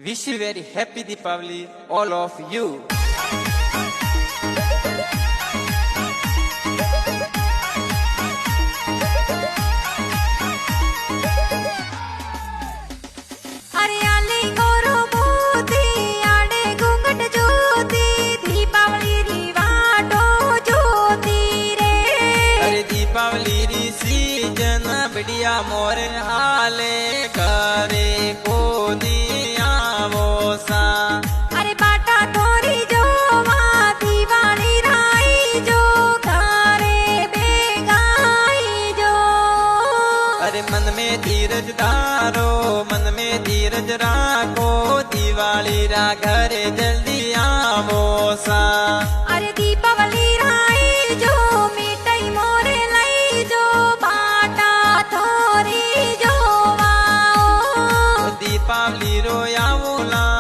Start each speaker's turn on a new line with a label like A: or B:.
A: Wish you very happy Deepavali, all of you. Deepawali री season बढ़िया मोर हाले करे को आवो सा।
B: अरे बाटा थोड़ी जो दिवाली राई जो घरे बेगाई जो।
A: अरे मन में धीरज धारो, मन में धीरज राखो, दिवाली रा घरे जल्दी आवो सा।
B: अरे दीपावली राई जो मिठाई मोरे लाई जो बाटा थोड़ी जो
A: दीपावली रो आवो ला